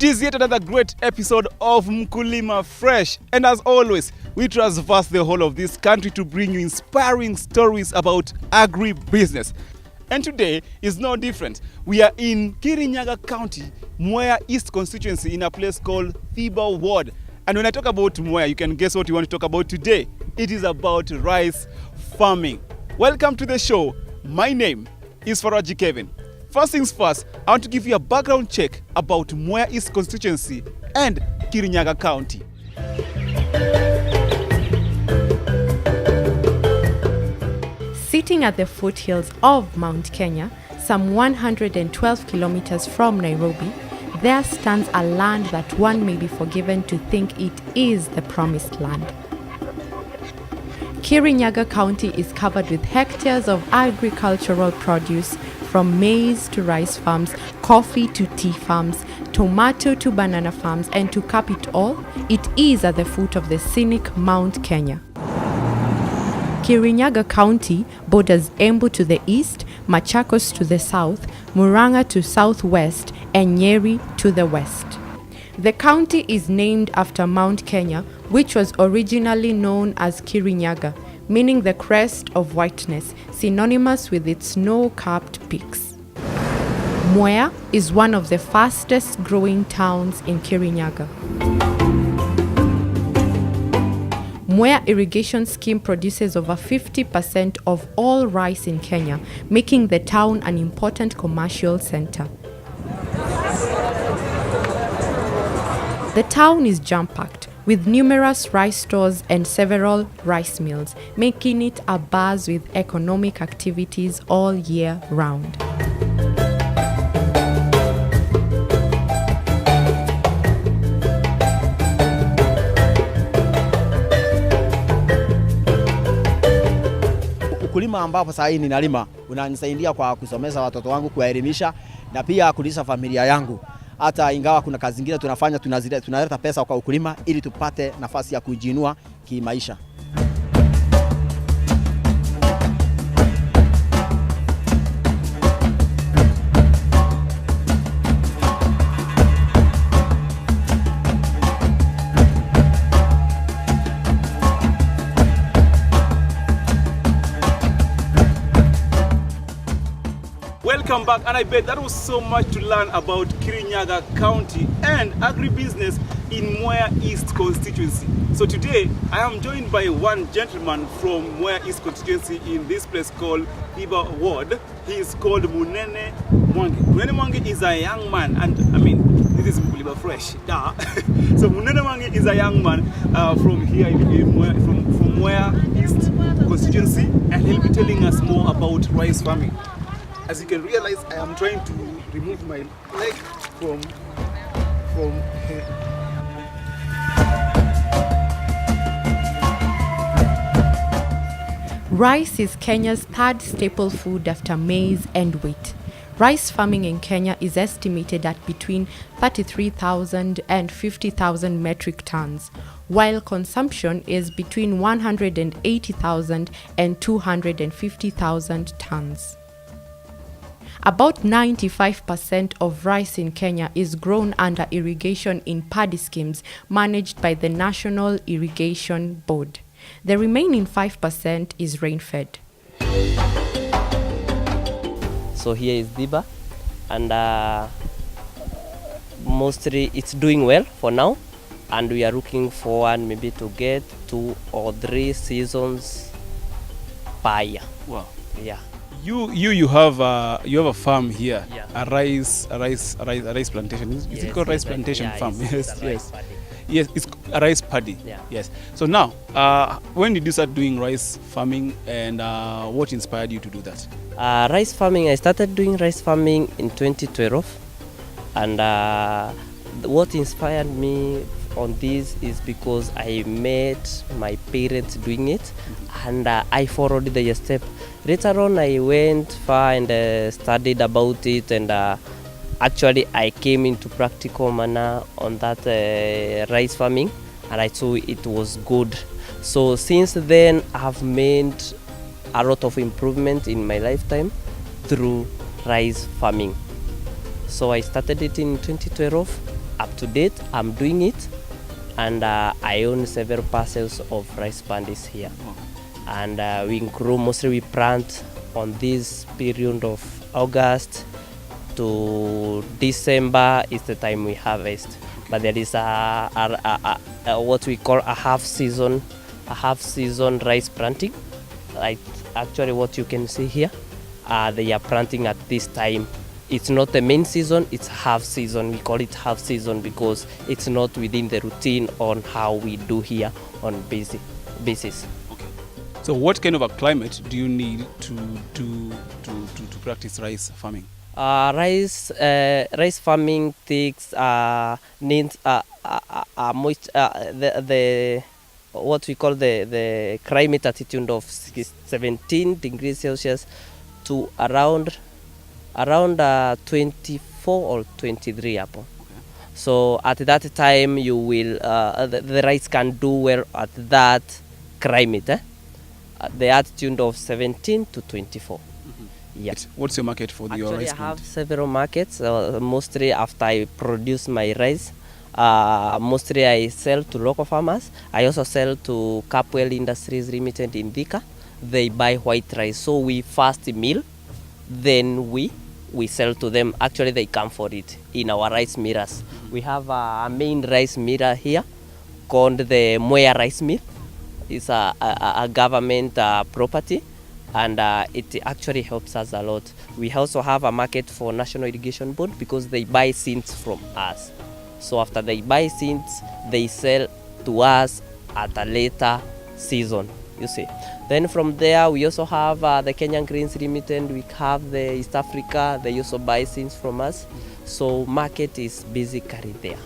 It is yet another great episode of Mkulima Fresh, and as always, we traverse the whole of this country to bring you inspiring stories about agribusiness. And today is no different. We are in Kirinyaga County, Mwea East constituency, in a place called Thiba Ward. And when I talk about Mwea, you can guess what we want to talk about today. It is about rice farming. Welcome to the show. My name is Faraji Kevin. First things first, I want to give you a background check about Mwea East constituency and Kirinyaga County. Sitting at the foothills of Mount Kenya, some 112 kilometers from Nairobi, there stands a land that one may be forgiven to think it is the promised land. Kirinyaga County is covered with hectares of agricultural produce, from maize to rice farms, coffee to tea farms, tomato to banana farms, and to cap it all, it is at the foot of the scenic Mount Kenya. Kirinyaga County borders Embu to the east, Machakos to the south, Murang'a to southwest, and Nyeri to the west. The county is named after Mount Kenya, which was originally known as Kirinyaga, meaning the crest of whiteness, synonymous with its snow-capped peaks. Mwea is one of the fastest growing towns in Kirinyaga. Mwea irrigation scheme produces over 50% of all rice in Kenya, making the town an important commercial center. The town is jam-packed, with numerous rice stores and several rice mills, making it a buzz with economic activities all year round. Ukulima ambapo sasa hivi ninalima unanisaidia kwa kusomesha watoto wangu, kuwaelimisha na pia kulisha familia yangu. Hata ingawa kuna kazi zingine tunafanya, tunaleta pesa kwa ukulima ili tupate nafasi ya kujiinua kimaisha. Welcome back, and I bet that was so much to learn about Kirinyaga County and agribusiness in Mwea East constituency. So today I am joined by one gentleman from Mwea East constituency in this place called Thiba Ward. He is called Munene Mwangi. Munene Mwangi is a young man, and I mean, this is Mkulima Fresh. So Munene Mwangi is a young man from here in Mwea, from Mwea East constituency, and he'll be telling us more about rice farming. As you can realize, I am trying to remove my leg from here. Rice is Kenya's third staple food after maize and wheat. Rice farming in Kenya is estimated at between 33,000 and 50,000 metric tons, while consumption is between 180,000 and 250,000 tons. About 95% of rice in Kenya is grown under irrigation in paddy schemes managed by the National Irrigation Board. The remaining 5% is rain-fed. So here is Thiba, and mostly it's doing well for now, and we are looking forward maybe to get 2 or 3 seasons per year. Wow. Yeah. You have a farm here, Yeah. a rice plantation. Is it called rice plantation farm? Yes. Yes, it's a rice paddy. Yeah. Yes. So now, when did you start doing rice farming, and what inspired you to do that? Rice farming, I started doing rice farming in 2012, and what inspired me on this is because I met my parents doing it, and I followed their step. Later on, I went far and studied about it, and actually I came into practical manner on that rice farming, and I saw it was good. So since then, I've made a lot of improvement in my lifetime through rice farming. So I started it in 2012 up to date, I'm doing it, and I own several parcels of rice paddies here. And we grow, mostly we plant on this period of August to December is the time we harvest. But there is what we call a half season rice planting. Like actually what you can see here, they are planting at this time. It's not the main season, it's half season. We call it half season because it's not within the routine on how we do here on basis. Okay. So what kind of a climate do you need to practice rice farming? Rice farming takes needs the what we call the climate altitude of 17 degrees Celsius to around 24 or 23 up. Okay. So at that time you will the rice can do well at that climate. At the altitude of 17 to 24. Yeah. What's your market for your rice? I have several markets. Mostly after I produce my rice, mostly I sell to local farmers. I also sell to Capwell Industries Limited in Thika. They buy white rice. So we first mill, then we sell to them. Actually, they come for it in our rice millers. We have a main rice miller here called the Mwea rice mill. It's a government property. And it actually helps us a lot. We also have a market for National Irrigation Board because they buy seeds from us. So after they buy seeds, they sell to us at a later season, you see. Then from there, we also have the Kenyan Greens Limited. We have the East Africa. They also buy seeds from us. So market is basically there.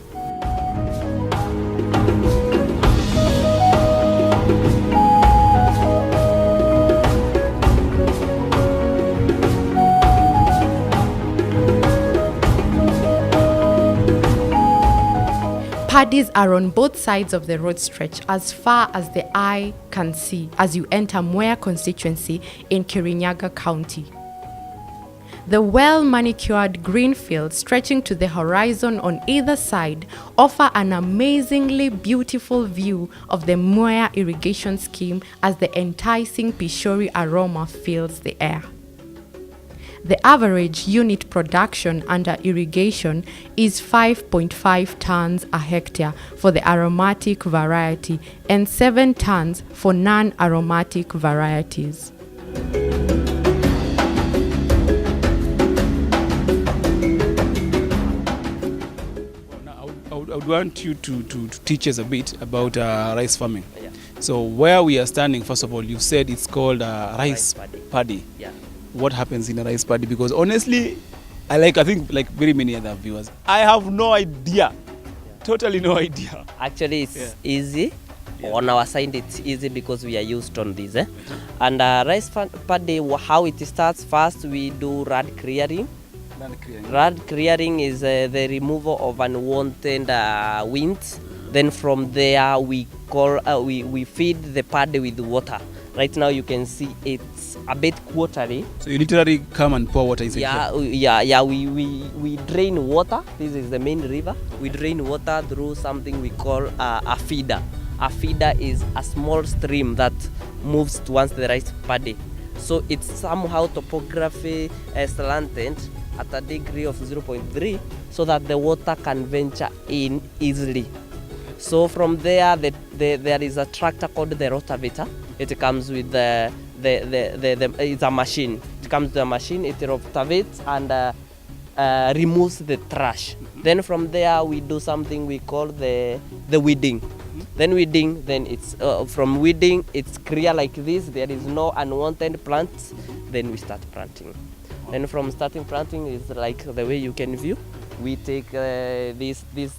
Paddies are on both sides of the road stretch as far as the eye can see as you enter Mwea constituency in Kirinyaga County. The well-manicured green fields stretching to the horizon on either side offer an amazingly beautiful view of the Mwea irrigation scheme as the enticing pishori aroma fills the air. The average unit production under irrigation is 5.5 tons a hectare for the aromatic variety and 7 tons for non-aromatic varieties. I would want you to teach us a bit about rice farming. Yeah. So where we are standing, first of all, you said it's called rice paddy. Yeah. What happens in a rice paddy? Because honestly, I think like very many other viewers, I have no idea. Totally no idea. Actually, it's easy. Yeah. On our side, it's easy because we are used on this. And rice paddy, how it starts, first we do rad clearing. Rad clearing is the removal of unwanted weeds. Then from there, we feed the paddy with water. Right now you can see it's a bit watery. So you literally come and pour water inside here? We drain water. This is the main river. We drain water through something we call a feeder. A feeder is a small stream that moves towards the rice paddy. So it's somehow topography slanted at a degree of 0.3 so that the water can venture in easily. So from there, there is a tractor called the rotavator. It comes with it's a machine. It comes with a machine, it rotavates and removes the trash. Mm-hmm. Then from there we do something we call the weeding. Mm-hmm. Then it's from weeding it's clear like this. There is no unwanted plants. Then we start planting. Then from starting planting is like the way you can view. We take this is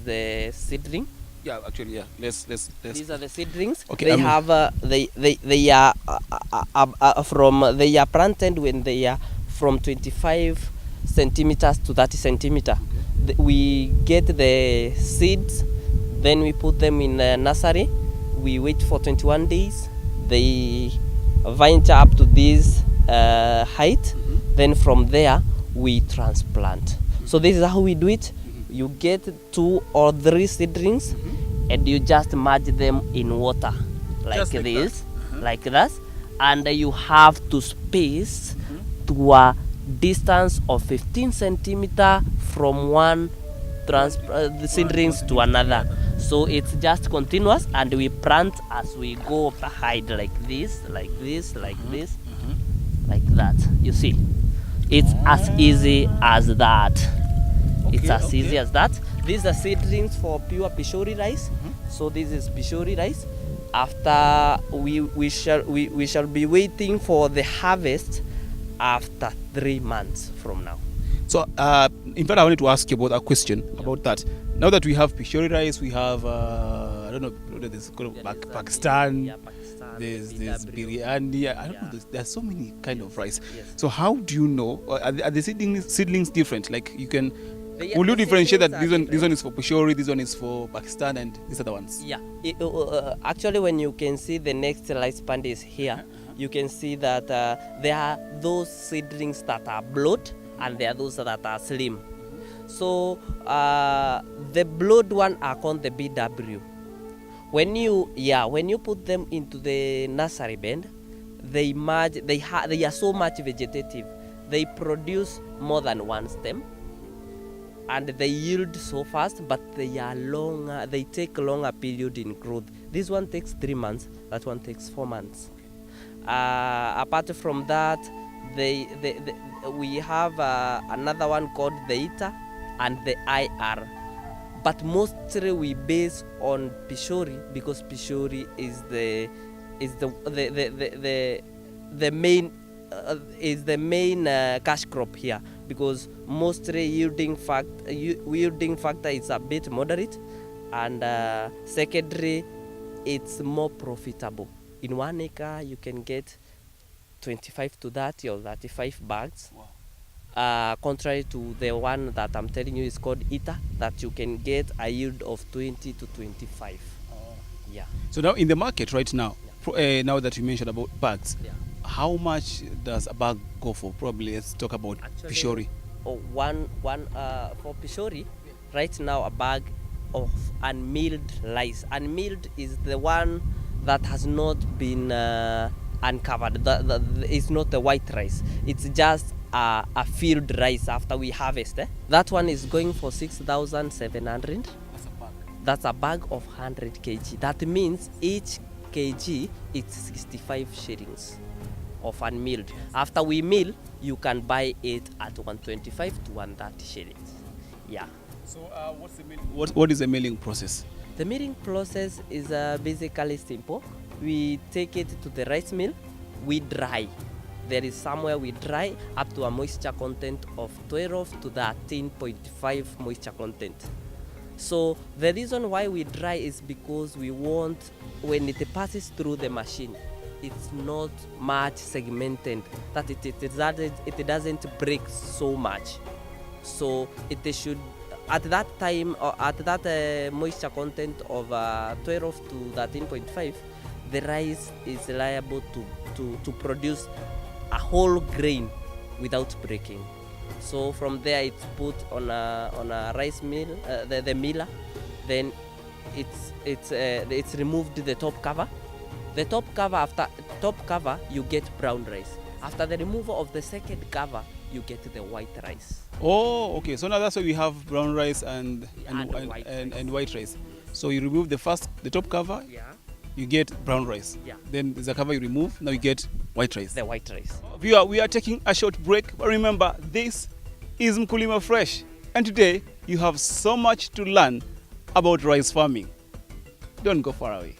the seedling. Yeah, actually, yeah. Let's. These are the seedlings. Okay. They have they are planted when they are from 25 centimeters to 30 centimeters. Okay. We get the seeds, then we put them in a nursery. We wait for 21 days. They venture up to this height. Mm-hmm. Then from there we transplant. Mm-hmm. So this is how we do it. You get 2 or 3 seedlings, and you just merge them in water like this, like that, and you have to space to a distance of 15 centimeter from one the seedlings to another. So it's just continuous, and we plant as we go behind, like this, like this, like this, like that. You see, it's as easy as that. It's as easy as that. These are seedlings for pure pishori rice. So this is pishori rice. After we shall be waiting for the harvest after 3 months from now. So, in fact, I wanted to ask you about a question about that. Now that we have pishori rice, we have I don't know what is called, Pakistan. There's biryani. I don't know. There's so many kind of rice. So how do you know? Are the seedlings different? Like you can. Will you differentiate that this one is for pishori, this one is for Pakistan, and these are the ones? Yeah. Actually, when you can see the next rice plant is here, you can see that there are those seedlings that are blood, and there are those that are slim. So the blood one are called the BW. When you put them into the nursery bed, they are so much vegetative. They produce more than one stem, and they yield so fast, but they are longer. They take a longer period in growth. This one takes 3 months. That one takes 4 months. Apart from that, we have another one called the ITA and the IR. But mostly we base on pishori, because pishori is the main cash crop here, because mostly yielding factor is a bit moderate, and secondary it's more profitable. In 1 acre you can get 25 to 30 or 35 bags. Wow. Contrary to the one that I'm telling you is called ITA, that you can get a yield of 20 to 25. Yeah. So now in the market right now, now that you mentioned about bags, how much does a bag go for? Probably let's talk about pishori. One for pishori, right now a bag of unmilled rice. Unmilled is the one that has not been uncovered. It's not the white rice. It's just a field rice after we harvest. That one is going for 6,700. That's a bag. That's a bag of 100 kg. That means each kg is 65 shillings of unmilled. After we mill, you can buy it at 125 to 130 shillings. Yeah. So what's the milling? What is the milling process? The milling process is basically simple. We take it to the rice mill, we dry. There is somewhere we dry up to a moisture content of 12 to 13.5 moisture content. So the reason why we dry is because we want, when it passes through the machine, it's not much segmented, that it doesn't break so much. So it should, at that time, or at that moisture content of 12 to 13.5, the rice is liable to produce a whole grain without breaking. So from there it's put on a rice mill, the miller. Then it's removed the top cover. The top cover, after top cover you get brown rice. After the removal of the second cover, you get the white rice. Oh, okay. So now that's why we have brown rice and white rice. So you remove the top cover. Yeah. You get brown rice. Yeah. Then there's a cover you remove. Now you get white rice. The white rice. Viewer, we are taking a short break. But remember, this is Mkulima Fresh. And today, you have so much to learn about rice farming. Don't go far away.